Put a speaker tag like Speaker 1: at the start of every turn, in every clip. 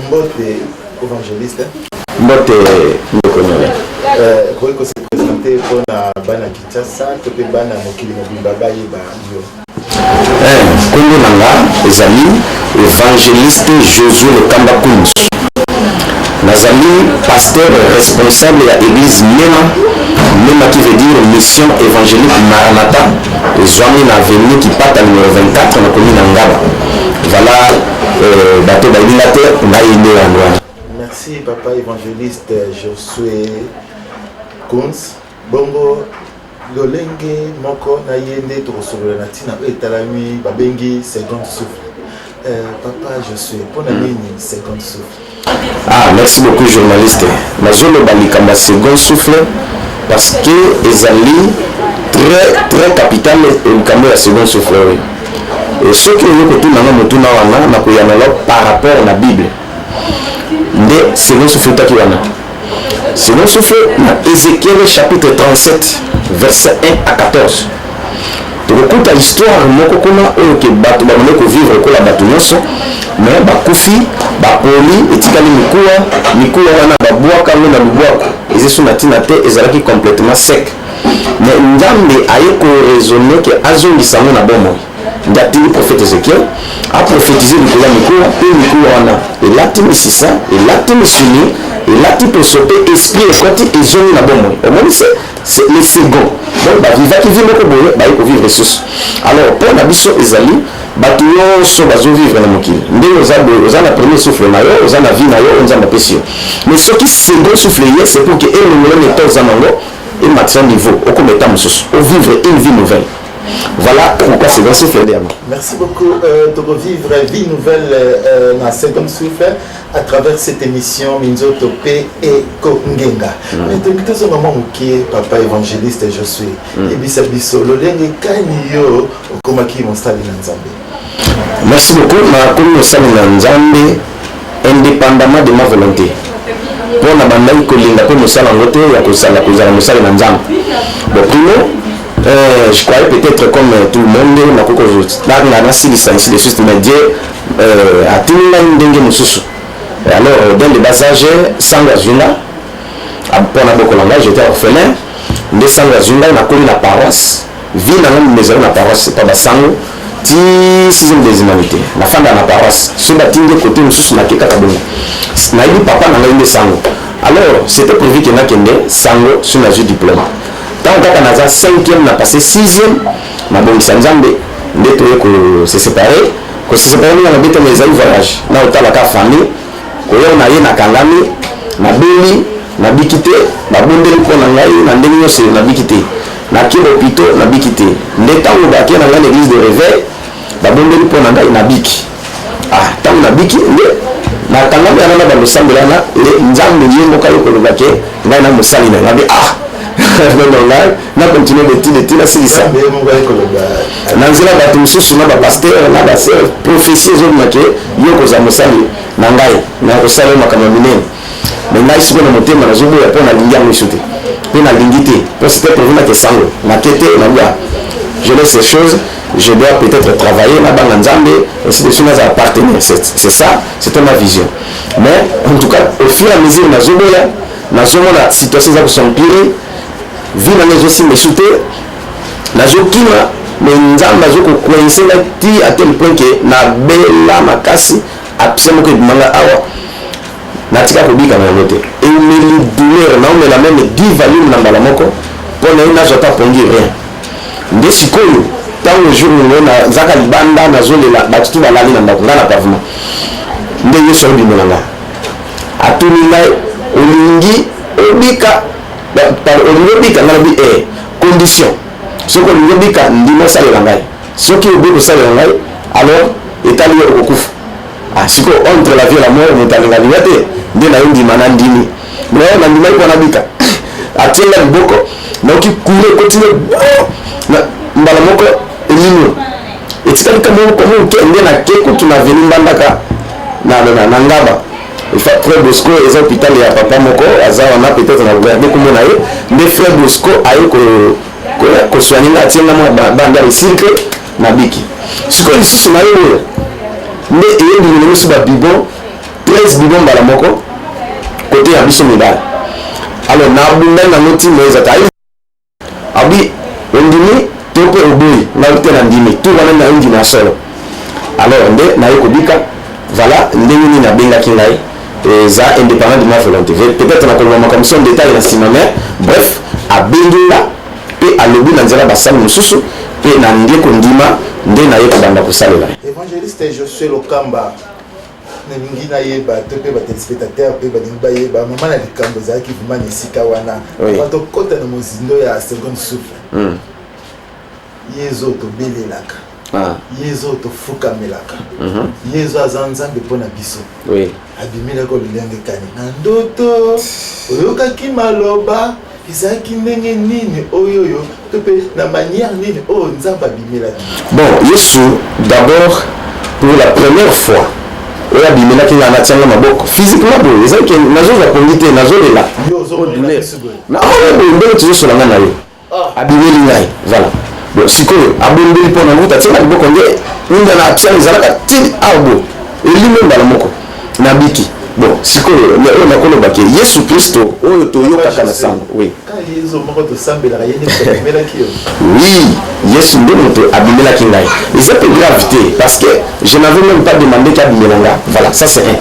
Speaker 1: Mbote évangéliste.
Speaker 2: Mbote Ndokonyole.
Speaker 1: Comment se présenter pour la bana Kinshasa, que bana mokili mobimba bayeba yo.
Speaker 2: Kongo nanga ezali évangéliste Josué Lekamba Kunzu. Nazali pasteur responsable de l'église Mema qui veut dire mission évangélique Maranatha, Zouami na avenue qui part à numéro 24 na commune Ngaba. Voilà bateau d'Aïlate na yende ya.
Speaker 1: Merci papa évangéliste Josué Kunz. Bongo lolenge moko na yende to solola na tina etalami babengi second souffle. Papa Josué pour la ligne second souffle.
Speaker 2: Ah, merci beaucoup journaliste. Nazolo balikamba second souffle parce que ezali très capital le second souffle. Et ce que nous avons tout par rapport à la Bible. Le second souffle takiwana. Second souffle dans Ézéchiel chapitre 37 verset 1 à 14. Tu écoutes l'histoire moko kuna oyo ke bato bamone ko vivre ko la bato nyonso mais bakufi bapoli etikali mikuwa wana babwaka ngo na lubwako ezesu na tina te ezalaki complètement sec mais Nzambe aye ko raisonner ke azongisa ngo na bomoi ndatili prophète Ézéchiel a prophétisé likolo mikuwa wana elati misisa elati misuni elati posope esprit ekwati ezongi na bomoi omoni c'est le second. Donc, vivre qui vit beaucoup boye, ko vivre ressources. Alors, pour la biso ezali, bato nyonso bazo vivre na mokili. Ndenge oza na premier souffle na yo, oza na vie na yo, onza na pesi. Mais ce qui second souffle c'est pour que le temps zanango et maximum niveau, au commettre mususu, au vivre une vie nouvelle. Voilà pourquoi second souffle derrière.
Speaker 1: Merci beaucoup de revivre vie nouvelle dans second souffle à travers cette émission Minzoto P et Kongenga. Mais donc tout ce moment qui est papa évangéliste je suis et bisabiso lolenge kanyo okomaki mostali na Nzambe.
Speaker 2: Merci beaucoup na komi mostali na Nzambe indépendamment de ma volonté. Pour na bandai kolinga ko mosala ngote ya kosala kozala mosali na Nzambe. Donc je croyais peut-être comme tout le monde na koko na silisa ainsi de suite mais Dieu a tinga ndenge mususu. Alors dans le bas âge sanga zuna pour na bokolanga j'étais orphelin de sanga zuna na komi la paroisse vie na ngam maison na paroisse pas basango ti 6e des humanités na fanda na paroisse so batinge côté mususu na keka kabongo na ibi papa na ngende sango. Alors c'était prévu que na kende sango sur na diplôme. Tant que naza 5e na passé 6e na bongisa Nzambe ndeto ko se séparer na beta mes voyage na otala ka famille ko yo na ye na kangami na beli na bikite na bondeli ko na ngai na ndenge nyose na bikite na kilo pito na bikite ndeta ngo ba na ngane église de réveil ba bondeli ko na ngai na biki tant na biki na kangami ana ba losambela na le Nzambe yembo ka yo ko lobake ngai na mosali na ngabi na continuer de tirer c'est ça nanzela bato mususu na bapasteur na baseur prophétie ezomake yo koza mosali na ngai na kosala makambo minene mais ngai siko na motema nazoboya mpo nalingi yango esu te mpe nalingi te mpo c'était prévu na kesango nakete nabuya je laisse ces choses je dois peut-être travailler na banga Nzambe ainsi de suite naza partenaire c'est ça c'était ma vision mais en tout cas au fur et à mesure nazoboya nazomona situation eza kosempirer vie na les aussi me souté na jokima mais Nzambe azokokoinse na ti à tel point que na bela makasi absolument que manga awa na tika kobika na note et me douleur na on la même 10 volumes na mbala moko pour na jota pongi rien nde sikoyo tango jour na zaka libanda na zolela batutu balali na ndako na pavement nde yeso bimolanga atuni ngai olingi obika olingobika ngalabi condition soko olingobika ndimo salela ngai soki obiko salela ngai alors etali okokufa siko entre la vie et la mort mutalinga lingate nde na ndima na ndimi mais na ndima ko na bika atiela liboko na oki kule continue na mbala moko elino etikali kama ko nde na keko tuna veni mbandaka na ngaba frère Bosco est hôpital ya papa moko azawa na peut-être na regarder comment na ye mais frère Bosco ayo ko soigner na tiena mo banda cirque na biki siko lisusu na yo nde eyendimile miso babibon 13 bidon mbala moko côté ya biso mibale. Alors na bunda na noti moza ta abi ondimi tope oboyi na te na ndimi tout wana na indi na solo. Alors nde na yekobika voilà ndenge ni na benga kingai za indépendant de ma volonté. Peut-être na koloma comme son détail na sima mais bref a benga pe alobi na nzela basali mususu pe na ndeko ndima nde na yekobanda kosalela.
Speaker 1: Évangéliste Josué Lokamba ningi na yeba to pe ba téléspectateur pe ba ningi ba yeba mama na likambo za ki vuma ni sika wana wato kota na mozindo ya second souffle yezo to belelaka yezo to fuka melaka yezo azanzambe pona biso abimila ko lilenge kani na ndoto oyoka ki maloba izaki ndenge nini oyoyo to pe na manière nini o nzamba abimila.
Speaker 2: Bon, Yesu d'abord pour la première fois oya bimela ki na tianga maboko physiquement bo ezaki nazo za pondite nazo lela na ndenge tuzo solanga na yo abimeli ngai voilà. Bon sikoyo abondeli pona nguta tianga maboko nge ninga na tianga zalaka til arbo elime mbala moko na biki. Bon sikoyo na koloba ke Yesu Kristo oyo toyoka kana sango oui
Speaker 1: yezo moko to sambela yene bimela ki yo
Speaker 2: oui Yesu ndo moto abimela ki ngai. Et c'est une gravité parce que je n'avais même pas demandé qu'à bimelanga. Voilà, ça c'est un.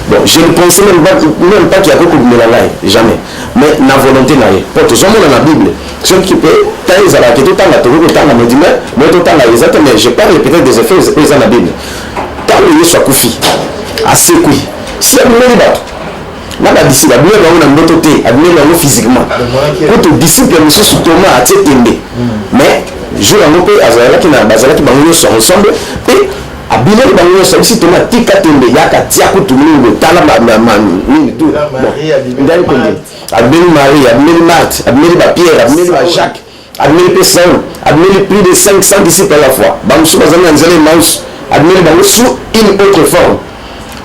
Speaker 2: Bon, je ne pensais même pas qu'il y a beaucoup de bimelanga, jamais. Mais la volonté n'a rien. Pour tout le monde dans la Bible, ce qui peut, tant ils ont tout le temps, tout le temps, me dit mais tout le temps, mais je parle peut-être des effets dans la Bible. Tant que Yesu a koufi, assez kui. Si la Bible est bateau, naba d'ici la Bible on a notre thé, la Bible on physiquement. Pour tout disciple, monsieur sous Thomas a été mais je l'ai montré à Zara qui n'a pas qui bango sont ensemble et à Bilal bango sont ici Thomas tika tembe yaka tia kutumungo tala nini tout ndani konde Abel Marie Abel Marthe Abel Pierre Abel Jacques Abel Pesson Abel plus de 500 disciples à la fois bango bazana nzele mouse Abel bango sous une autre forme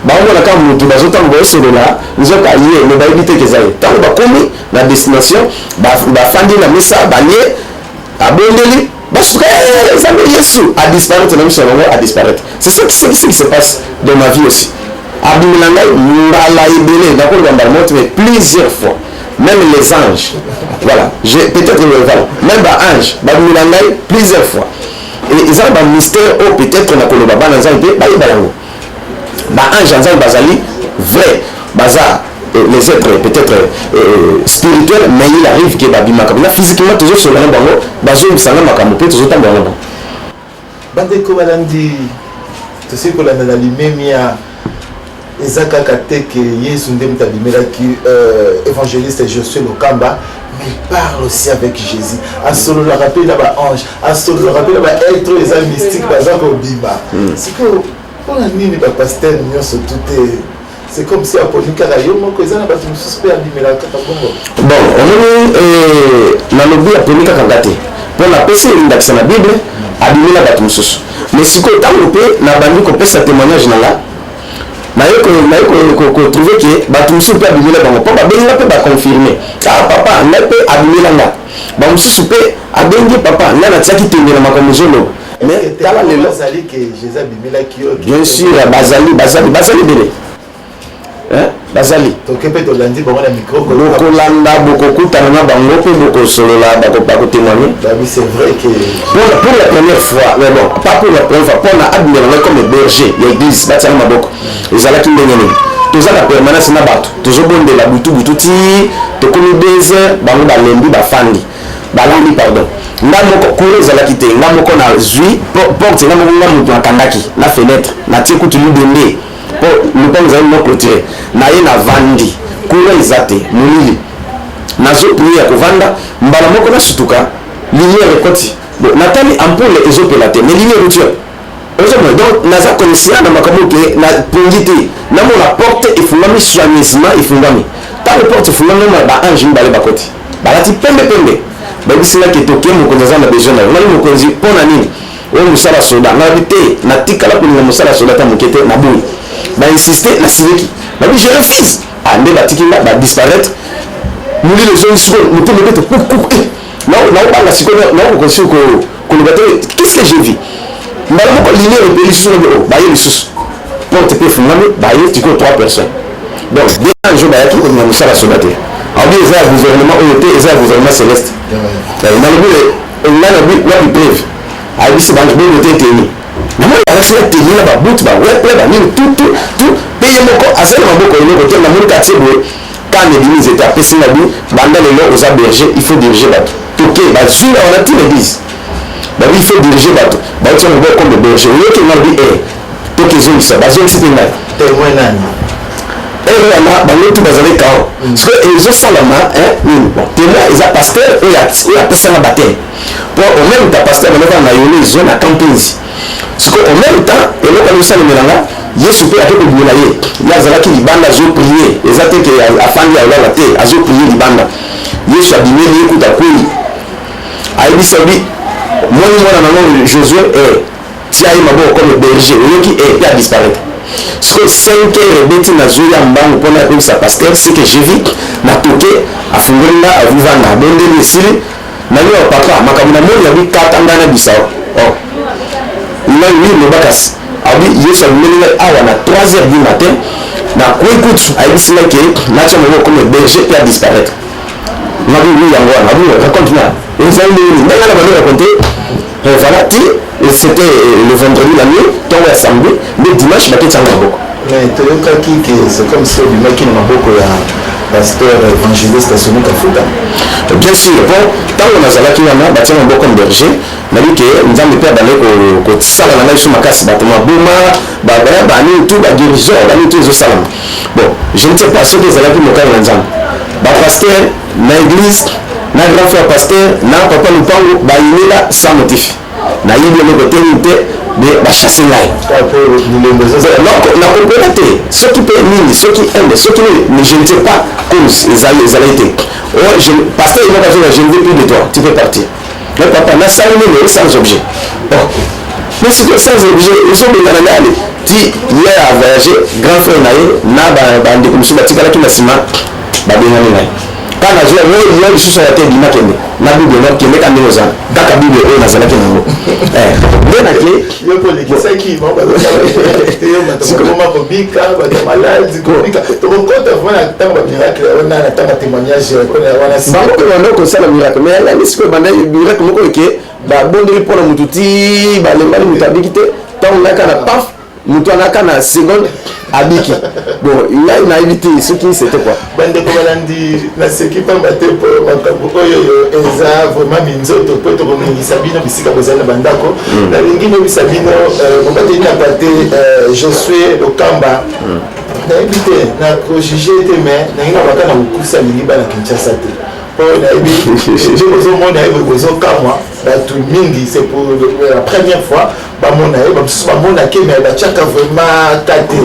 Speaker 2: bango na kama mutu bazota ngo esolela nzoka yé ne ba éviter que ça tant ba komi la destination ba fandi na mesa banye abondeli parce que Jésus a disparu, a disparaître. C'est ce qui se passe dans ma vie aussi. Abimilanga, d'accord, mais plusieurs fois. Même les anges. Voilà. Peut-être même les anges. Abimilanga, plusieurs fois. Et ils ont un mystère, peut-être qu'on a connu Baba Nanzali, ange Nanzali Bazali, vrai. Bazar. Les êtres peut-être spirituels, mais il arrive que babimaka physiquement toujours sur le bango bazo bisanga makambo pe toujours tamba bango
Speaker 1: bandeko balandi to se kolanda na limemia ezaka kateke Yesu ndem tabimela ki évangéliste Josué Lokamba mais parle aussi avec Jésus a solo le rappel là ba ange a solo le rappel là ba être les mystiques bazako bimba c'est que pour la nini ba pasteur nyonso tout est. C'est comme si Apolline Karayo, mon cousin a battu une suspect à Bimela Katabongo.
Speaker 2: Bon, on a lobby Apolline Kakagate. Pour la PC, il y a la Bible, à Bimela Batumusus. Mais si on a lobby, on a banni qu'on peut ce témoignage là. On trouvé que Batumusus peut Bimela Bango. Papa, ben il peut confirmer. Ah, papa, on peut Bimela là. Batumusus peut Abengi papa, on a tiré qui tenait la macamouzolo. Mais t'as le Bazali que Jésus Bimela qui. Bien sûr, Bazali Bélé. Bazali
Speaker 1: tokepe to landi bango na micro ko
Speaker 2: landa boko kutana na bango pe boko solola bako témoigner.
Speaker 1: Oui, c'est vrai que
Speaker 2: pour la première fois mais bon pas pour la première fois pour na admirer comme berger l'église batana maboko ezala ki ndengene tozala permanence na bato tozobonde la butu ti to komi beze bango balembi bafandi balandi pardon ndamoko kure ezala ki te ndamoko na zui porte ndamoko ngamutu akandaki na fenêtre na tie kutu libende nous sommes un clôturé na ye na vandi kula izate mulili nazo prier ko vanda mbala moko na sutuka lumière ekoti natali ampoule ezopela te mais lumière routière donc naza conscient na makambo ke na pongite na mo la porte efungami soigneusement efungami ta le porte efungami ba ange mbale bakoti balati pembe babisina ke toke mo konza na besoin na mo konzi pona nini o musala soda na bité na tikala ko ni musala soda ta mokete na boui ba insister na sileki ba je refuse ande batikila ba disparaître muli les gens sont mutu mbeto non pas la siko non ko siko ko le bateau qu'est-ce que j'ai vu mbala moko ligne repeli sur le ba yeli sus porte pe fungami baye tiko 3 personnes donc déjà un jour bayaki ko na musala sobate abi eza gouvernement OT eza gouvernement céleste na le but la preuve abi se banque de teni na moi ala se teni na ba bout ba ouais ba ni tout paye moko azali maboko ile ko na muri katibo quand l'église était appelée Singabi, pendant les lois aux berger, il faut diriger bateau. Ok, on a tout l'église. Il faut diriger bateau. Tu as un comme le berger. Il y a qui m'a dit, donc ils ont dit ça. Ils ont dit ça.
Speaker 1: Témoin nani.
Speaker 2: Et là, tout dans les cas. Parce qu'ils ont ça là-bas, témoin, ils ont pasteur, ils ont appelé ça la bataille. Pour au même temps, pasteur, on a eu une zone à camping. Parce qu'au même temps, et là, quand nous sommes là, Yesu pe atoke bula ye yazalaki libanda zo prier ezate ke afandi ala te azo prier libanda Yesu abimeli ekuta kweli ayebisa bi mwana nango Josué tia ye maboko comme berger oyoki pe a disparaître parce que 5 heures beti na zoya mbangu pona apesa pasteur c'est que j'ai vu na toke afungolina avivanda abondeli esili na yo papa makambo na moni yabi katanga na bisao ina yi lobakasi abi Yesu abimelinga awa na 3h du matin na kuikutu ayebisina ke natia moko comme berger pe a disparaître nabi oui yango wana abi raconte na ezali nini ndenge na bando raconter voilà c'était le vendredi la nuit tongo ya samedi mais dimanche baketianga maboko
Speaker 1: mais toyokaki ke c'est comme si obimaki na maboko ya pasteur évangéliste Somi Kafuta.
Speaker 2: Bien sûr, bon, tant qu'on a zalaki wana batia maboko comme berger nabi ke nzambe pe abale ko sala na ngai suma kasi batema boma bani tout ba dirigeant bani tout ezosalama. Bon, je ne sais pas ce que zalaki mokali na nzambe ba pasteur na église na grand frère pasteur na papa lupango bayinela sans motif na yibi le côté te de bachasser ngai na comprendre te ceux qui paient mine ceux qui aiment ceux qui mais je ne sais pas cause ils allaient été pasteur il m'a dit je ne veux plus de toi tu peux partir le papa n'a salé sans objet mais c'est que sans objet ils sont bien allés ti hier a voyagé grand frère naïe na bande comme si batikala ki na sima babengani ngai kana je yo lisusu ya te bima kende na bible no kende kandi oza kaka bible oyo nazalaki nango ndena ke
Speaker 1: yo polekisaki mo yo matoma kobika bato maladi kobika tokokota vraiment ntango bamiracle wana na ntango témoignage wana
Speaker 2: bango banda kosala miracle mais yalandi sikoyo banda miracle moko eke babondeli mpona motu ti balembali moto abiki te ntango naka na paf moto anaka na seconde abiki bon il a évité ce qui c'était quoi
Speaker 1: bande ko balandi na seki pamba te po makambo oyo eza vraiment minzoto po to komingisa bino bisika bozana bandako na lingi no bisabino mobate na pate Josué Lokamba na évité na ko juger te mais na ina bakana kukusa lingi bana Kinshasa te po na ebi je vous mona ebo bozo kamwa batu mingi c'est pour la première fois ba mona ebo ba mona ke mais ba chaka vraiment tate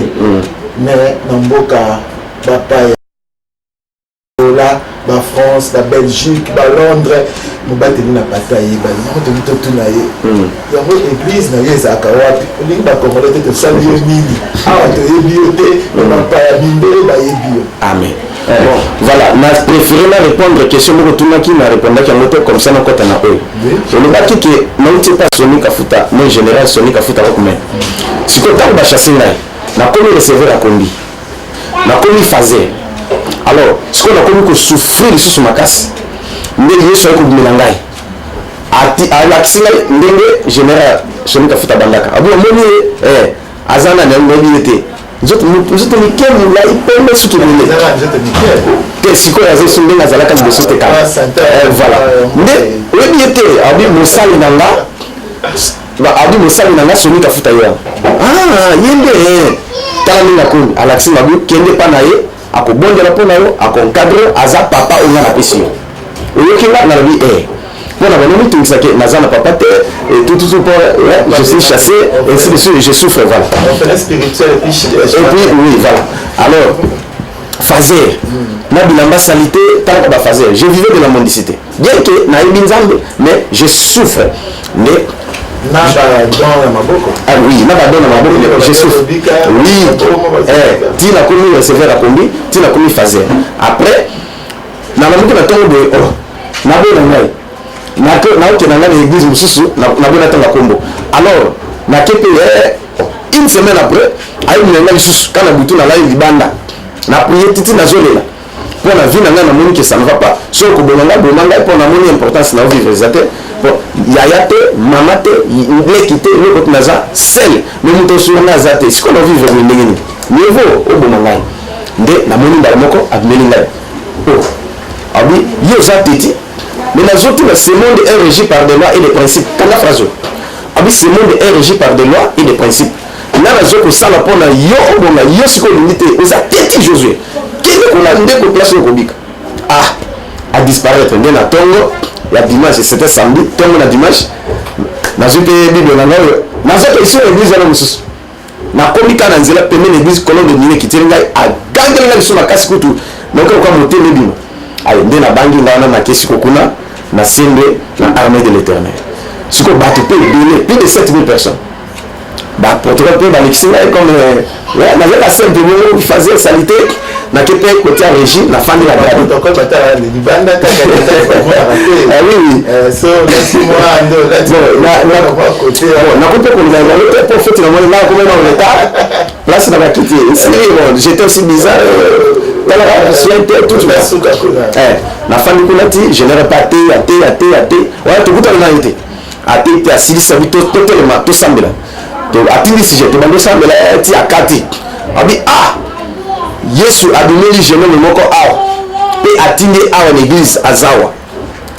Speaker 1: mais na mboka bapaya la France la Belgique la Londres mobateli na bataille ba yango to tuna ye yango église na ye ezaka wapi olingi ba congolais te sali yo nini awa to yebi yo te bapaya bimbele ba yebi yo
Speaker 2: amen. Bon, voilà, na préféré la répondre question moko tunaki na répondre ki ngote comme ça na kota na oyo. Je ne baki ke na uti pas Somi Kafuta, mais général Somi Kafuta ko mais. Siko tango ba chasser ngai. Na komi recevoir a kombi. Na komi fazer. Alors, siko na komi ko souffrir sur makasi. Ndenge yeso ko bimela ngai. Ati ala kisinga ndenge général Somi Kafuta bandaka. Abu moni azana na mbi ete. Nzoto mikel mulai pembe suki mule te siko ya zesu ndenga zalaka liboso te kala voilà nde oyebi ete abi mosali nanga Somi Kafuta yo yende tala ndenge akoni alakisi mabi kende mpa na ye akobondela mpo na yo akoncadre aza papa oyo nga napesi yo oyoki nga nalobi Voilà, papa, je suis chassé, et ainsi de suite, je souffre, voilà. Et puis, oui, voilà. Alors, fazer, na salité, tant que fazer, je vivais de la mendicité. Bien que, mais je souffre. Mais, ah oui, je souffre. Oui, tu n'as commis recevoir la combi, tu n'as commis fazer. Après, na l'église mosusu na bona tanga kombo alors na kepe une semaine après ayi mlenga lisusu kana butu na lai libanda na prier titi na zolela pour la vie na moni que ça ne va pas so ko bonanga pour na moni importance na vivre zate pour yaya te mama te l'équité le ko naza sel mais muto sur na zate si ko na vivre ni ndenge ni niveau o bonanga nde na moni ndala moko admeli ngai oh abi yo zateti mais la zone ce monde est régi par des lois et des principes quand la phrase abi ce monde est régi par des lois et des principes na la zone ko sala pona yo o bonga yo siko limité aux ateti Josué qu'on a ndeko place au Kobika à disparaître ndé na tongo ya dimanche c'était samedi tongo na dimanche na zote bible na ngayo na zote ici l'église na mususu na komika na nzela pembe l'église kolon de nine kitirenga a gangela na biso na kasi kutu donc kwa motele bino ayo ndé na bangi ngana na kesi kokuna na sembe na armée de l'éternel siko bato pe belé plus de 7000 personnes bah protocole pe balexinga comme ouais na la scène de nous faisait salité na kepe côté régie la famille la grade
Speaker 1: protocole bata le libanda ta ah oui so laisse-moi ando là côté
Speaker 2: na côté qu'on a le pour fait na moi là comme dans l'état place na quitté ici bon j'étais aussi bizarre dans la société tout na famille kunati je n'aurais pas até ouais tout tout na été até à 6 habitants totalement tout semble donc atindi si j'étais dans semble là ti akati abi Yesu adumeli jeune moko awa pe atindi awa l'église azawa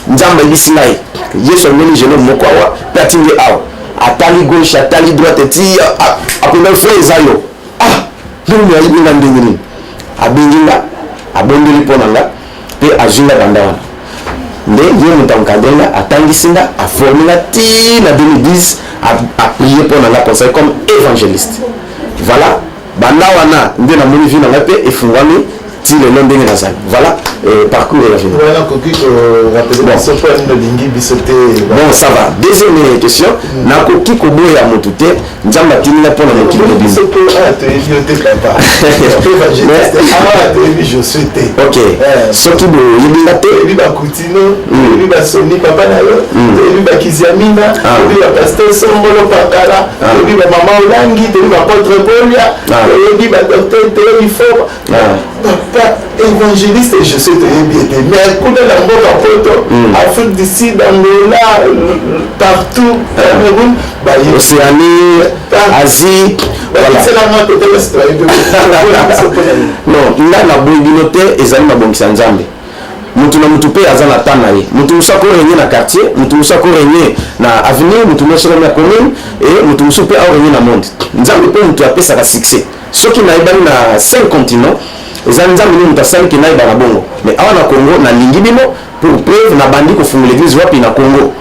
Speaker 2: nzamba bisinai Yesu adumeli jeune moko awa pe atindi awa atali gauche atali droite ti apena frère zayo donc ya yinga ndengini abinginga abondeli ponanga pe ajunga bandawana nde ye mutankadenga atangisinga aforminga ti na 2010 a prier ponanga conseil comme évangéliste voilà bandawana nde na moni vie na ngape efungwami ti le long ndenge nazali voilà parcours la vie
Speaker 1: voilà koki rappeler ce point de lingi bisoté
Speaker 2: bon ça va deuxième question na koki koboya motu te nzamba tinina pona moki de biso
Speaker 1: te yote papa te je suis te
Speaker 2: OK soki bo yibinga te
Speaker 1: biba kutino biba soni papa na yo biba kiziamina biba pasteur sombolo pakala biba mama olangi biba apôtre bolia biba docteur Théophile papa évangéliste je sais mais quand la mboka poto Afrique du Sud, Angola, partout, Cameroun,
Speaker 2: Océanie, Asie, voilà.
Speaker 1: C'est la main côté
Speaker 2: non, là na bonginote ezali na bongisa nzambe. Mutu na mutu pe azana tana ye. Mutu musako renye na quartier, mutu musako renye na avenir, mutu musako na commune et mutu musako pe renye na monde. Nzambe pe mutu apesa ka succès. Soki na ibani na 5 continents ezali nzambe ni mutu asali ke na ibana bongo. Mais awa na Congo na lingi bino pour preuve na bandi ko fungula l'église wapi na Congo.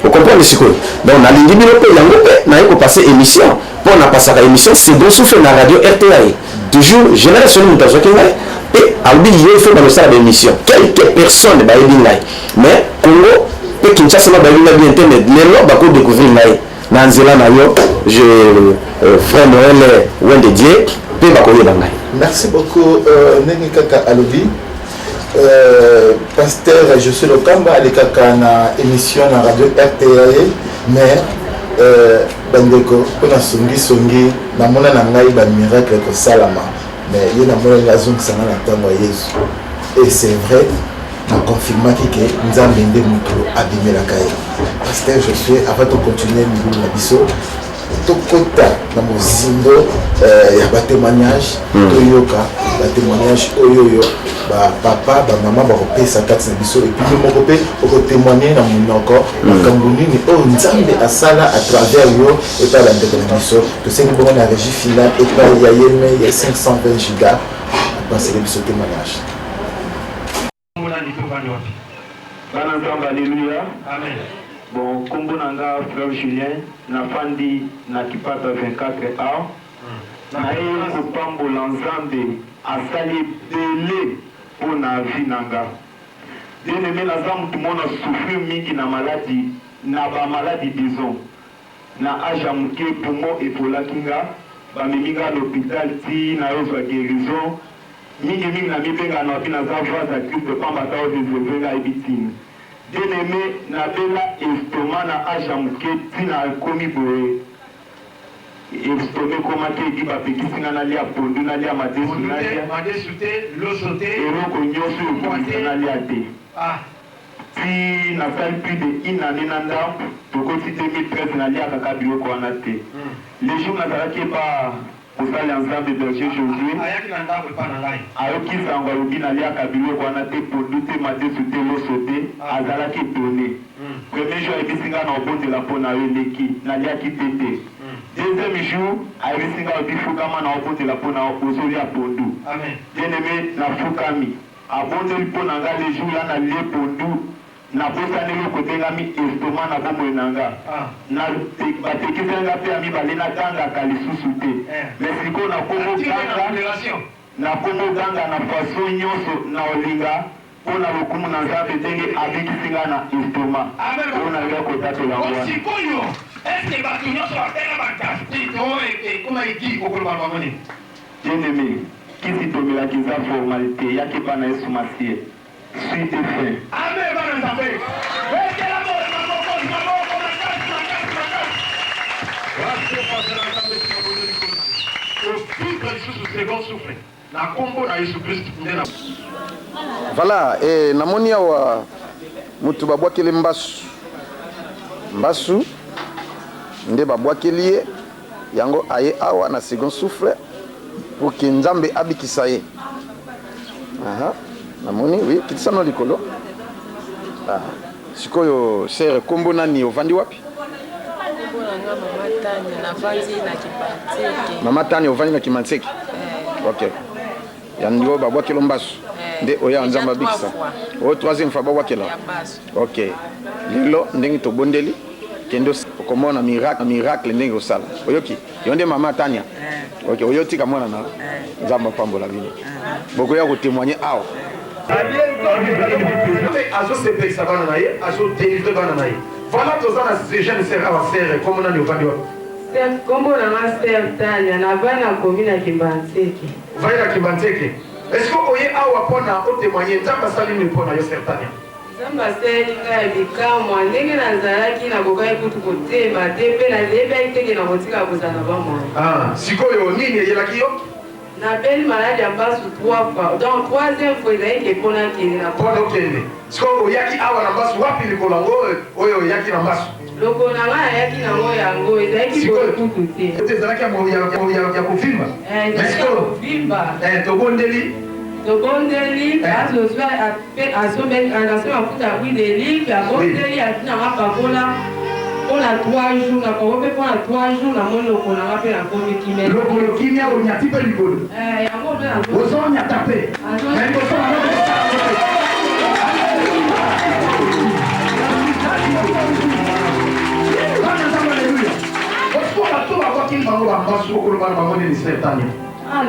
Speaker 2: Vous comprenez ce que donc na lingi bino pe yango pe na yeko passer émission pour na passer émission c'est bon souffle na radio RTI. Toujours génération mutu azoki ngai et albi il faut dans le salle d'émission quelques personnes ba yebi ngai mais Congo pe Kinshasa na ba yebi ngai internet lelo ba ko découvrir ngai na nzela na yo je frère Noël Wende Dieu pe ba ko yeba ngai.
Speaker 1: Merci beaucoup Nengi Kaka Alobi pasteur je suis le Kamba les Kaka na émission na radio RTI mais bandeko pona songi na mona na ngai ba miracle ko salama mais il y a un raison que ça n'a pas Yesu et c'est vrai on confirme que nous avons des moutons abîmés la caille pasteur je suis avant de continuer nous la biso tout côté dans mon zindo il y a des témoignages toyoka des témoignages oyoyo ba papa ba maman ba kopesa kati na biso et puis mon copé au témoigner dans mon encore kambuni ni o nzambe asala à travers yo et par la biso to c'est que bon la régie finale et par ya yeme ya 520 gigas passer biso témoignage
Speaker 3: bana nzambe alléluia amen. Bon, kombo nanga frère Julien na fandi na kipata 24 ans na ye kopambola nzambe asali ebele mpo na vie nanga bien aimé naza mutu mona souffrir mingi na maladi na bamaladi disons na age ya moke poumon efolaki nga bamemi nga na hôpital ti na yozwa guérison mingi na mibenga na wapi naza vase ya Christ pamba ata odeserve nga yebi tini bien aimé na bela estomac na age ya moke ntina akomi boye estome komaki ekipa pekisinga nalia pondu nalia madesu nalia eloko nyonso ekokisa nalia te ti nasali plus de une année na ndambo tokoti 2013 naliaka kaka biloko wana te les jours nazalaki epa kosali ensemble berger Josué ayoki sango alobi naliaka biloko wana te pondu te madesu te loso te azalaki etone premier jour ayebisinga na obondela mpo na yo eleki naliaki te te deuxième jour ayebisinga alobi fukama na obondela mpo na ozolia pondu bien-aimé nafukami abondeli mpo na nga les jours ya nalie pondu nabosani eloko tengami estoma na bomoi na nga batekisanga mpe ya mibale natangaka lisusu te mais sikoyo nakombo ganga na faso nyonso na olinga mpo na lokumu na nzambe ndenge abikisinga na estoma oyo nalinga kotatola wana
Speaker 4: sikoyo eske bato nyonso bapenga bagastrite oyo ekoma eki okoloba bango nini
Speaker 3: bien-aimé kisi tomelaki eza formalité yaki bana yesu masie suite et fin
Speaker 4: amen bana nzambe ekela moko opikra lisusu second souffle na kombo na yesu kristu nde na
Speaker 5: voilà namoni awa mutu babwakeli mbasu nde babwakeli ye yango aye awa na second souffle pour que nzambe abikisa ye namoni oui kitisano likolo sikoyo sere kombo nani ovandi wapi mama tani ovandi na kimanseki ok yango babwakelo mbasu nde oya nzambe abikisa o troisième fois babwakela ok lelo ndenge tobondeli kendo okomona miracle ndenge osala oyoki yo nde mama tania ok oyotika mwana na nzambe apambola bino bokoya kotémoigner awa
Speaker 4: azosepelisa bana na ye azodélivre bana na ye voilà toza na jeune sere awa sere kombo nani ovandi wapi
Speaker 6: kombo na nga ser tania na bana komi na kimbanseke
Speaker 4: ovandi na kimbanseke est-ce que oye awa mpona otémoigner nzambe asali nini mpona yo ser tania
Speaker 6: nzambe asali ngai bikamwa ndenge nazalaki nakokaki kutu kotema te mpe nayebaki teke na kotika kozala na bamwana
Speaker 4: sikoyo nini eyelaki yo
Speaker 6: nabeli maladi ya mbasu 3 fois donc troisième fois ezalaki epona kende na
Speaker 4: mpona okende sikoyo oyaki awa na mbasu wapi likolo yango oyo oyaki na mbasu
Speaker 6: lokolo na ngai nayaki nango yango ezalaki bokutu te
Speaker 4: ezalaki ya kovimba
Speaker 6: kovimba
Speaker 4: tobondeli
Speaker 6: tobondeli azomeki mafuta ya huile d'olive abondeli atinanga pakola mpona 3 jours nakongo mpe mpona 3 jours namoni lokolo nanga mpe nakomi kimia
Speaker 4: lokolo kimia onyati mpe likolo
Speaker 6: yango mpe
Speaker 4: ozonyata mpe bato bakwakili bango bambasu okolobana bango nini sertania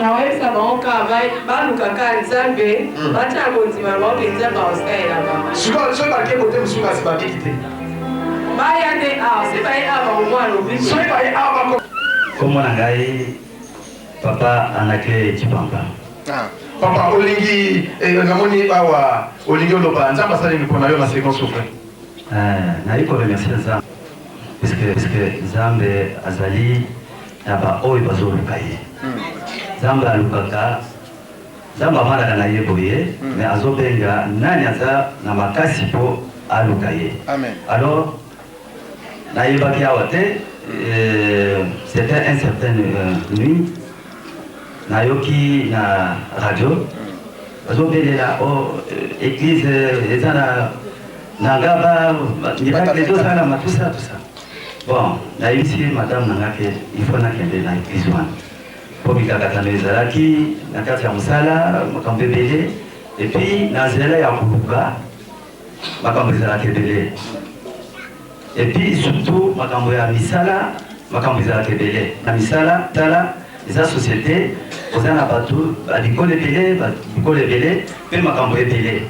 Speaker 6: nawayebisa bango kaka balukaka nzambe batina kondima bango ke nzambe akosalela bango
Speaker 4: soki bake kote mosusu kasi bakiki te
Speaker 6: baya te awa se baye awa bakomwana obi
Speaker 4: soki baye awa
Speaker 7: kombo na ngai papa anake cipamba
Speaker 4: papa olingi namoni awa olingi oloba nzambe asaleli mpona yo na second souffle
Speaker 7: nayi koremercie nzambe puisque nzambe azali na baoyo bazoluka ye nzambe alukaka nzambe avandaka na ye boye mais azobenga nani aza na makasi mpo aluka ye alors nayebaki awa te c'était un certain nuit nayoki na radio bazobelela église eza na ngaba miracle ezosalama tout ça bon nayebisi madame nanga ke il faut nakende na église wana mpo mikakatano ezalaki na kati ya mosala makambo ebele epuis na nzela ya koluka makambo ezalaka ebele epuis surtout makambo ya misala makambo ezalaka ebele na misala tala eza société oza na bato balikolo ebele mpe makambo ebele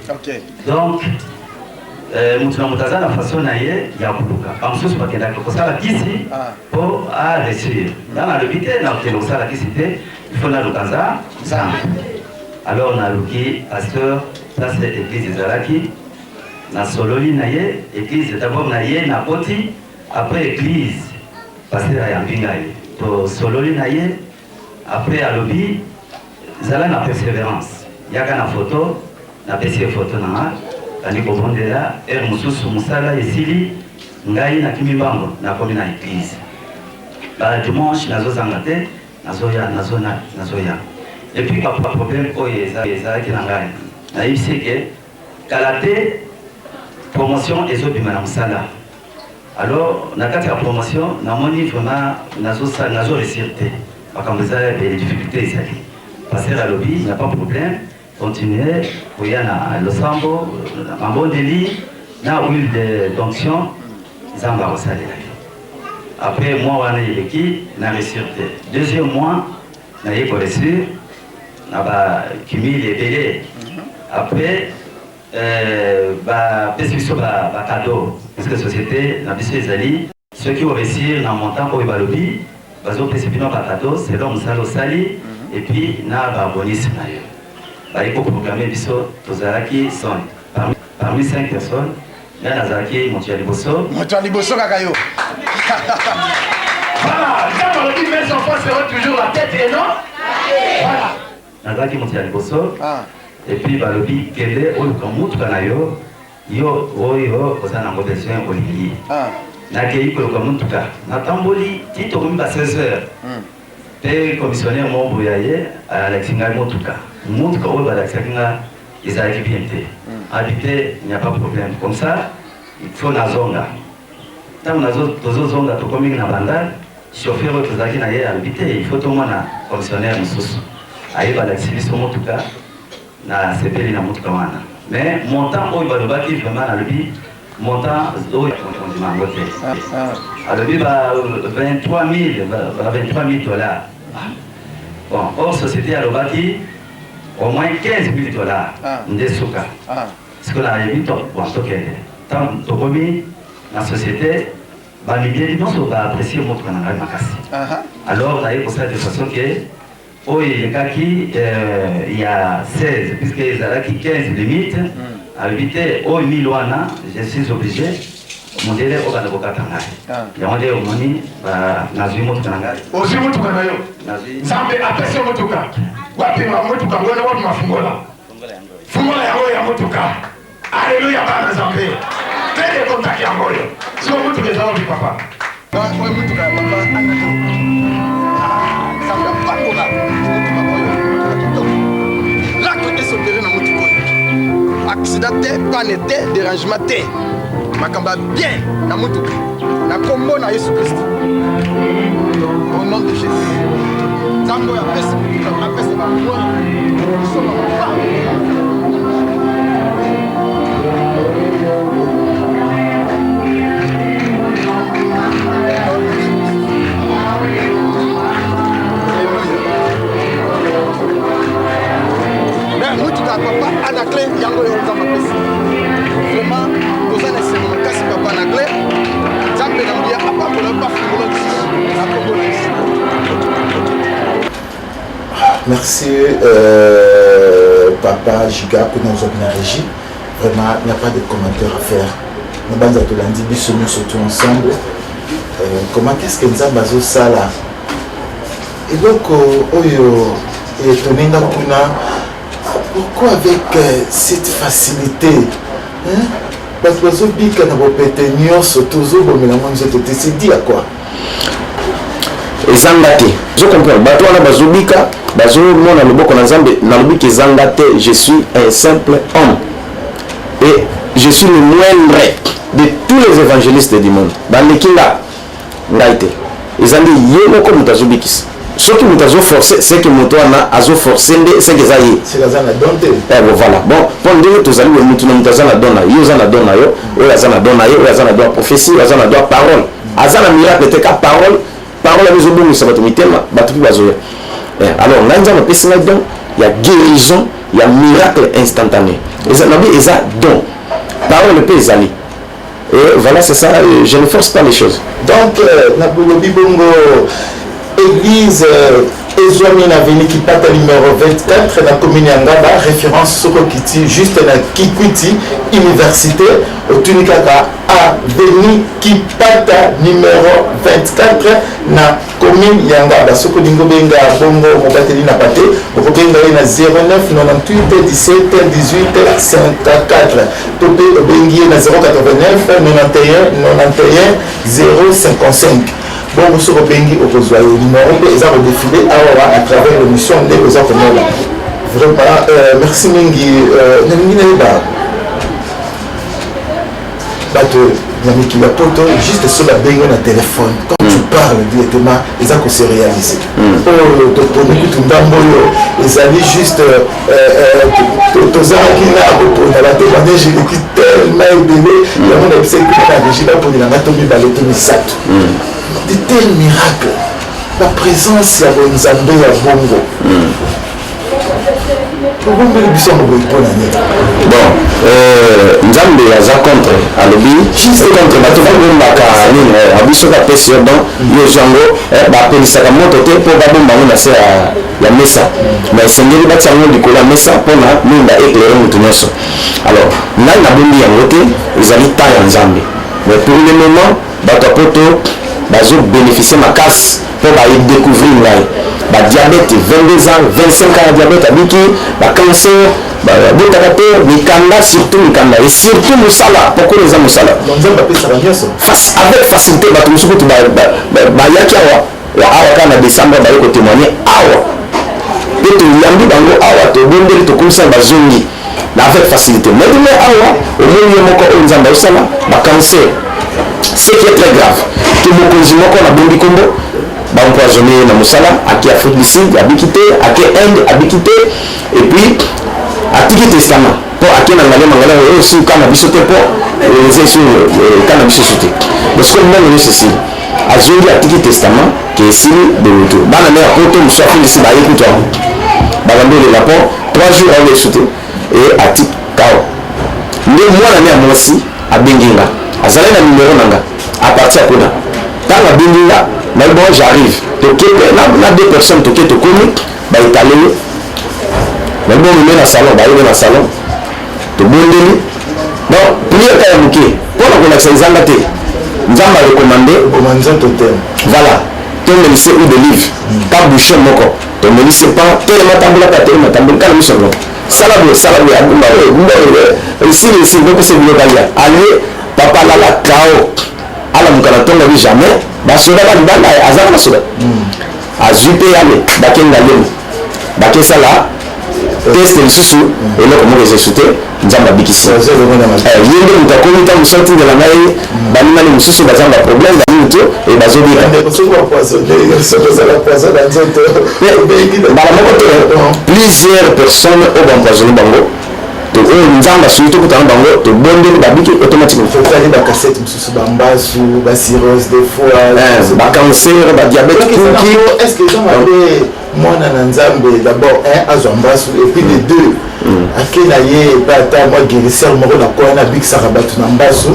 Speaker 7: donc mutu na moto aza na façon na ye ya koluka bamosusu bakendaka kosala kisi mpo aresire nga nalobi te nakokende kosala kisi te ifo naluka nzambe alors naluki pasteur ça c'est église ezalaki nasololi na ye église d'abord na ye nakoti après église pasteur ayambi ngai to sololi na ye après alobi zala na persévérance yaka na photo na pesi photo na nga kandi kobondela ere mosusu mosala esili ngai na kimimbango na komi na église ba dimanche nazozanga te nazoya et puis pas problème oyo ezalaki na ngai nayebisi ke kala te promotion ezobima na mosala alors na kati ya promotion namoni vraiment nazoresir te makambo eza des difficultés ezali passer alobi il n'y a pas de problème continuer koya na losambo mabondeli na huile d'onction nzambe akosalela yo après moi wana eleki na resir te deuxième mois naye koresir na bakimili ebele après bapesi biso bakado parce que société na biso ezali ceux qui oresir na montant oyo balobi bazopesa bino bakado selon mosala osali et puis na babonisi na yo baye koprogramme biso tozalaki son parmi 5 personnes ngai nazalaki moto ya liboso
Speaker 4: kaka yo voilà quand on dit mes enfants seront toujours la tête et non voilà
Speaker 7: nazalaki moto ya liboso et puis balobi kende oyo kamutuka na yo yo oyo oza nango besoin olingi nakei koluka mutuka natamboli ti tokomi ba 16 heures mpe commissionnaire moko boya ye alakisi ngai mutuka oyo balakisaki nga ezalaki bien te abi te il n'y a pas de problème comme ça il faut nazonga ntango tozozonga tokomi na bandal chauffeur oyo tozalaki na ye alobi te il faut tomona commissionnaire mosusu aye balakisi biso mutuka na sepeli na mutuka wana mais montant oyo balobaki vraiment nalobi montant oyo ondima yango te alobi ba 23 000 dollars bon hors société alobaki au moins 15 000 dollars nde suka siko nayebi tokende ntango tokomi na société bamibieli nyonso baapprécie motuka na ngai makasi alors naye kosala de façon ke oyo elekaki ya 16 puisque ezalaki 15 limite alobi te oyo 1000 wana je suis obligé mondele oyo banda kokata ngai yango nde omoni nazwi motuka na ngai
Speaker 4: ozwi motuka na yo nzambe apesi motuka wapima motuka ngona wapi mafungola fungola yango ya motuka aleluya bana nzambe tende kontaki yango oyo sio motuka eza wapi papa oyo motuka ya papa anato nzambe apangola motuka oyo lako esopere na motuka oyo accident te pane te dérangement te makambo bien na motuka na kombo na yesu kristo au nom de jésus nzambe oyo apesi motuka apesi bamoi biso bamapa motuka papa anaclé yango oyo nzambe apesi vraiment toza na esengo makasi papa anaclé nzambe na mbiya apakola bafungola lisusu na kombo na yesu.
Speaker 1: Merci Papa Giga pour nous avoir régi. Vraiment, il n'y a pas de commentaires à faire. Nous allons tout lundi, nous surtout ensemble. Comment est-ce que nous avons ça là? Et donc, et Toninga Kuna, pourquoi avec cette facilité? Parce que vous avez dit que vous avez été c'est dit à quoi?
Speaker 2: Ezangate, je comprends. Bato wana bazobika, bazomona loboko na Nzambe, na lobiki ezangate, je suis un simple homme. Et je suis le moindre de tous les évangélistes du monde. Bandekinga ngaite. Ezandi yemo ko mutazobikisa. Soki mutazo forcer, c'est que moto wana azo forcer nde c'est que ça y est.
Speaker 1: C'est la zana donte.
Speaker 2: Bon voilà. Bon, pour dire que tozali mutu na mutazana dona, yo zana dona yo, yo zana dona yo, yo zana dona prophétie, yo zana dona parole. Azana miracle te ka parole. Parole à mes obéis, ça va te mettre alors, on a don, il y a guérison, il y a miracle instantané. Et ça, don. Parole ne peut aller. Et voilà, c'est ça, je ne force pas les choses.
Speaker 1: Donc, Nabulobi Bongo, église Ezouami Naveni qui pata numéro 24, la commune Angaba, référence Sorokiti, juste la Kikwiti, université, au Tunikaka, Aveni qui pata numéro 24, la commune commune yanga basoko lingo benga bongo mobateli na pate okobenga na 09 98 17 18 54 topé obengi na 089 91 91 055 bongo soko bengi okozwa numéro pe eza redéfilé awa à travers l'émission nde oza komona vraiment merci mingi nalingi nayeba bato na mikili ya poto juste so babengi na téléphone quand tu parles directement eza kose réaliser oyo toponi kutu ndambo oyo ezali juste tozalaki na kopona batémoignage eleki tellement ebele yango na bisaki na régie baponelanga to mibale to misato de tels miracles la présence ya bonzambe ya bongo obombeli biso yango boye mpona nini
Speaker 2: bon nzambe aza contre alobi contre bato babombaka nini abiso bapesi yo don yo jango bapelisaka moto te mpo babomba yango na se ya mesa mais esengeli batia yango likolo ya mesa mpona minda éclaire motu nyonso alors ngai nabombi yango te ezali temps ya nzambe mais pour le moment bato ya poto bazobénéficie makasi mpo baedécouvrir ngai badiabete 22 ans 25 ans ya diabete abiki bacancer babotaka te mikanda surtout mikanda et surtout mosala pokolo eza mosala avec facilité bato mosusu kutu bayaki awa kaka na décembre baye kotémoigne awa mpe toyambi bango awa tobondeli tokomisa bazongi na avec facilité maintenant awa omoni ye moko oyo nzambe ayosala bacancer ce qui est très grave ke mokonzi moko na bombi kombo baempoisonné na mosala ake Afrique du Sud abiki te ake Inde abiki te et puis atiki testament mpo ake na ngala oyo si kana biso te mpo eza so kana biso so te parce que ndenge nyonso esili azongi atiki testament ke esili de retour bana me apoto mosu afilisi baye kutu yango babandi olela mpo 3 jours aoyo esu te e atiki kao nde mwana me ya mwasi abengi nga azali na numéro na nga à partir ya kuna ntango abengi nga mais bon j'arrive toke na 2 personnes toke tokomi baetale mais bon meme na salon bayebe na salon tobondeli bon priere ka ya moke mpona kolakisa nzanga te nzambe arekomande voilà tomelise ou de livre ka bouchon moko tomelise pa telema tambolaka telema tambolaka na miso moko sala boye agumba esili bopesa bilokali ale papa lala kao alamuka na ntongo abi jamais basoda balibanda azaka na soda azwi mpe yale bakenga lemo bakesala teste lisusu eloko moko eza esu te nzambe abikisi ye nde moto akomi ntango mosu atindela ngai baningani mosusu bazanga problème banini to e bazobika mbala moko te plusieurs personnes oyo bampoisonne bango oyo nzambe asuli tokutana bango tobondeli babiki automatiquement
Speaker 1: totali bakassette mosusu bambasu basirose des fois
Speaker 2: bacancer badiabete kuki
Speaker 1: est-ce que ezamabe mwana na nzambe d'abord azwa mbasu et puis de deux ake na ye epe ata mwa guérisseur moko na koya na bikisaka bato na mbasu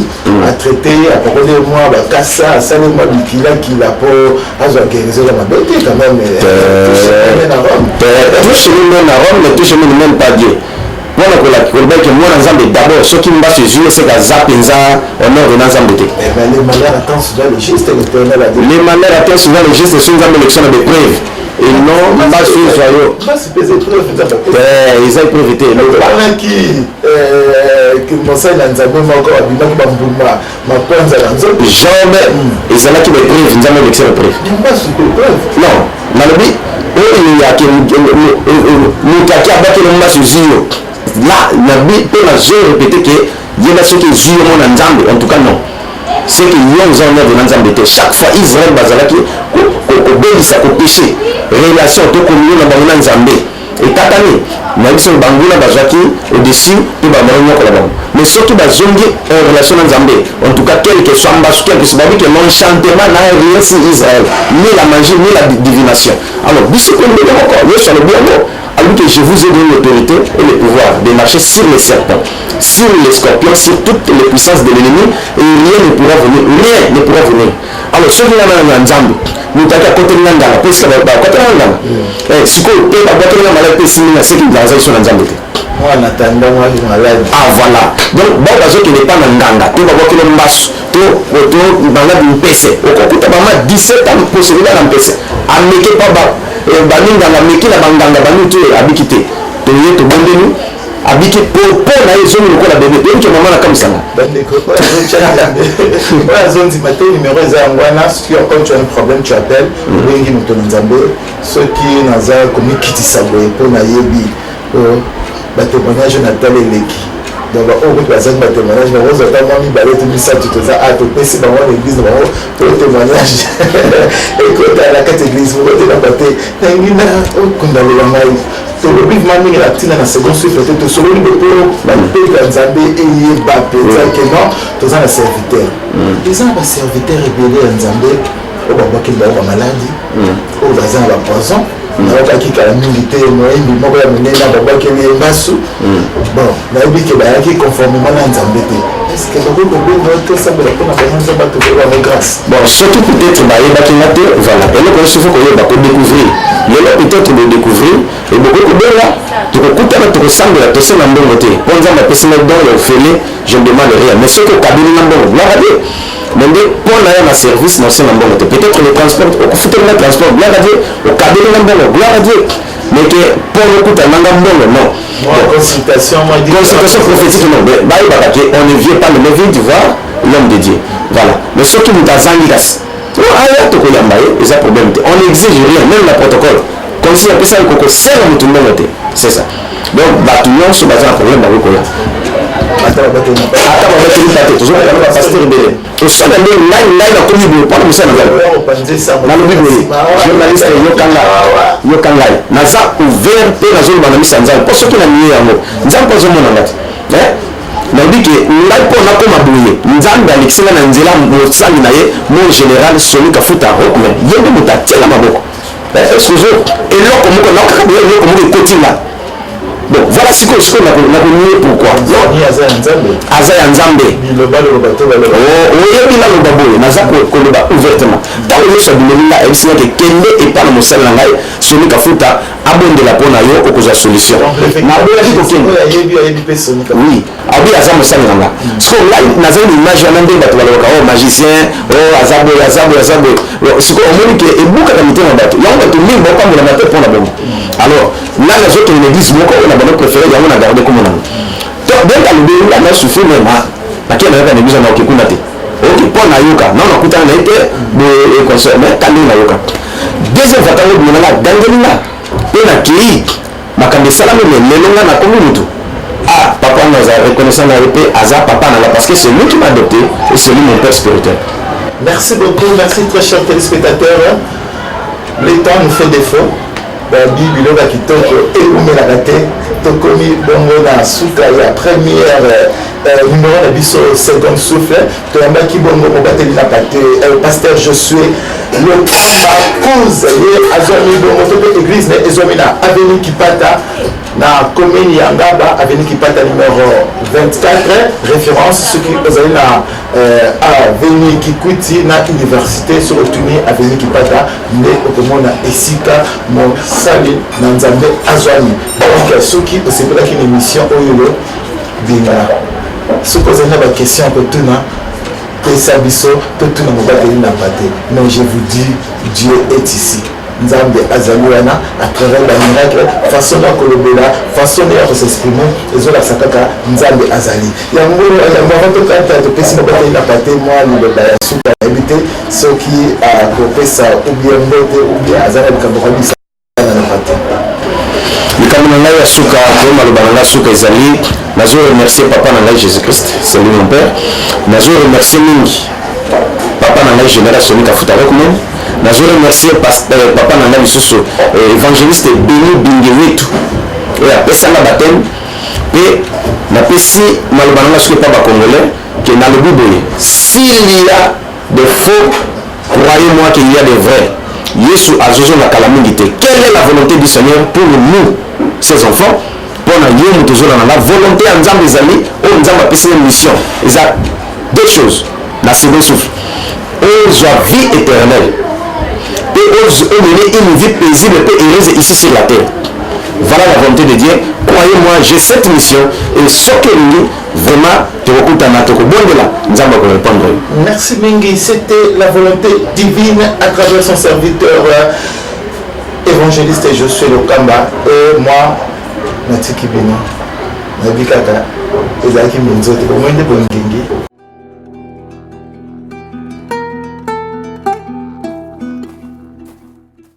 Speaker 1: atraité apokoli mwa bakasa asali mwa bikilakila mpo azwa guérisseur ya mabe te quand même na Rome
Speaker 2: touche lui na Rome mais touche lui même pas Dieu wana kolobaki mwana nzambe d'abord soki mbaso ezwi eseka aza mpenza honneur na nzambe te
Speaker 1: les malheurs attendent souvent le geste l'éternel a dit
Speaker 2: les malheurs attendent souvent le geste so nzambe election na bepreuve et non mbaso ezwa yo eza épreuve te
Speaker 1: wanaki mosali na nzambe moko abimaki bambuma makwanza na nzoto
Speaker 2: job ezalaki bepreuve nzambe election na bepreuve non nalobi oyo yake moto aki abakeli mbaso ezwi yo là nabi mpe nazo répété ke yeba soki ezwi yo mona nzambe en tout cas non c'est que yo oza honneur na nzambe te chaque fois Israël bazalaki kobebisa kopéché relation to communion na bango na nzambe etatani nayebi soki banguna bazwaki au-dessus mpe bamona nyoko na bango mais surtout bazongi en relation na nzambe en tout cas quelque soit mbasu quelque soit babi ke l'enchantement na rien si Israël ni la magie ni la divination alors biso kombele moko yesu alobi yango alors que je vous ai donné l'autorité et le pouvoir de marcher sur les serpents, sur les scorpions, sur toutes les puissances de l'ennemi et rien ne pourra venir, alors ce qui est là dans Nzambe nous t'as côté de l'angala parce que côté de l'angala si quoi peut pas côté de l'angala peut signer ce qui dans sur Nzambe
Speaker 1: on attend moi malade
Speaker 2: ah voilà donc bon parce que n'est pas nganga tu vas voir que le mbasso banga mpese okokuta bama 17 ans possédé na mpese ameke pa baninganga meki na banganga bani to abiki te toye tobondeli abiki po na ye zongi lokola bebe toyebi ke mama na kamisanga
Speaker 1: bandeko oyo azondima te numéro eza yango wana soki encore tu as un problème tu appelles obengi moto na nzambe soki naza komikitisa boye mpo nayebi batémoignage na tala eleki donc oyo kutu bazali batémoignage bakozwa ta mwa mibale to misatu toza topesi bango na église na bango po témoignage ekota na kati église mokotelaka te nangi na okundalola ngai tolobi vima mingi na ntina na second suifre te tosololi bo mpo bampepe ya nzambe eyeba mpenza ke non toza na serviteur eza na baserviteur ebele ya nzambe oyo babwakeli bango bamaladi oyo baza na bapoison naokaki kala mingi te moyembi moko ya monene babwakeli ye masu bon nayebi ke bayaki conformément na nzambe te estce bakoki kobenga tosambela mpona bango nzambe atokeli bango grâce
Speaker 2: bon surtout peut-être bayebaki nga te voilà eloko nyonso fo koyeba kodécouvrir lelo peut-être bodécouvrir ebokoki kobenga tokokutana tokosambela tosenga mbongo te mpo nzambe apesi nga don ya ofele je ne demande rien mais soki okabeli na mbongo gloire à Dieu mais nde mpo na ya na service na osenga mbongo te peut-être le transport okufuteli na transport gloire à Dieu okabeli na mbongo gloire à Dieu mais que mpo okutana nga mbongo non
Speaker 1: consultation
Speaker 2: prophétique non bayebaka ke on ne vient pas le lever de voir l'homme de Dieu voilà mais soki moto azangi kasi aya tokoyamba ye eza problème te on n'exige rien même na protocole comme si apesaki kokosenga motu mbongo te c'est ça donc bato nyonso baza na problème bakokoya ata babateli tate tozokaka na bapaster ebele tosala nde ngai nakomi boye mpona mosala nalobi boye journaliste yoka ngai naza ouvert mpe nazoloba na misa nzambe mpo soki na mie yango nzambe mpo azomonanga te nalobi ke ngai mpo nakoma boye nzambe alekisinga na nzela mosali na ye mon général Soni Kafuta Rockman ye nde moto atiela maboko eske eloko moko nakaka boye eloko moko ekotinga bon voilà sikoyo nakonie pourquoi aza ya nzambe oyebi naloba boye naza koloba ouvertement ntango nyonso abimeli nga ayebisingaki kende epa na mosali na ngai Soni Kafuta abondela mpo na yo okozwa solution naboyaki kokende oui abi aza mosali na nga sikoyo ngai nazali na image wana ndenge bato balobaka o magicien aza boye sikoyo omoni ke ebukaka mitema bato yango bato mingi bapambolama te mpo na bongo alors nanga azokende na église moko oyo na bano préféré yango na garde komo nango donc alobeli nga na suffri mema nakende naka na église na okekuna te oki mpo nayoka nano nakutana na ye te boeconsert mais kandenge nayoka deuxième fois ntango bino nanga gangeli nga mpe nakei makambo esalami lelo nga nakomi motu papa nga aza reconnaissant na ye mpe aza papa nanga parce que c'est lui qui m'a adopté et c'est lui mon père spirituel.
Speaker 1: Merci beaucoup, merci très chers téléspectateurs. Le temps nous fait défaut. Babi biloko kitoko eumelaka te tokomi bongo na suka ya première numéro na biso second souffle toyambaki bongo mobateli na pasteur Josué Lokamba Kouz ye azwami bongo to mpe église na ezwami na avenue Kipata na commune ya Ngaba avenue Kipata numéro 24 référence soki ozali na avenue Kikuti na université sur otuni avenue Kipata nde okomona esika mosali na nzambe azwami donc soki osepelaki na émission oyo benga soki ozali na baquestion kotuna pesa biso totuna mobateli na pate mais je vous dis Dieu est ici nzambe azali wana à travers la miracle façon ya kolobela façon ya kosexprime ezolakisa kaka nzambe azali yango avantokata topesi mobateli na pate mwa liloba ya suka nayebi te soki akopesa ubien mbote ubien aza na likambo kabisa na pate
Speaker 2: likambo na ngai ya suka to maloba na ngai suka ezali nazo remercier papa na ngai Jésus Christ c'est lui mon père nazo remercier mingi papa na ngai général Soni Kafuta Rockman nazo remercier papa na ngai lisusu évangéliste Beni Bingewetu oyo apesanga bateme mpe napesi maloba na ngai soki epa bacongolais ke nalobi boye s'il y a de faux croyez-moi qu'il y a de vrais Yesu azozonga kala mingi te quelle est la volonté du Seigneur pour nous ses enfants mpona ye moto ozolana la volonté ya nzambe ezali oyo nzambe apesi na mission eza deux choses na second souffle ozwa vie éternelle mpe omene une vie paisible mpe heureuse ici sur la terre voilà la volonté de Dieu. Croyez-moi, j'ai cette mission et ce que vraiment,
Speaker 1: merci Mingi, c'était la volonté divine à travers son serviteur évangéliste Josué Lokamba et moi, Natiki Bino, Nabikaka, Ezaki Minzote,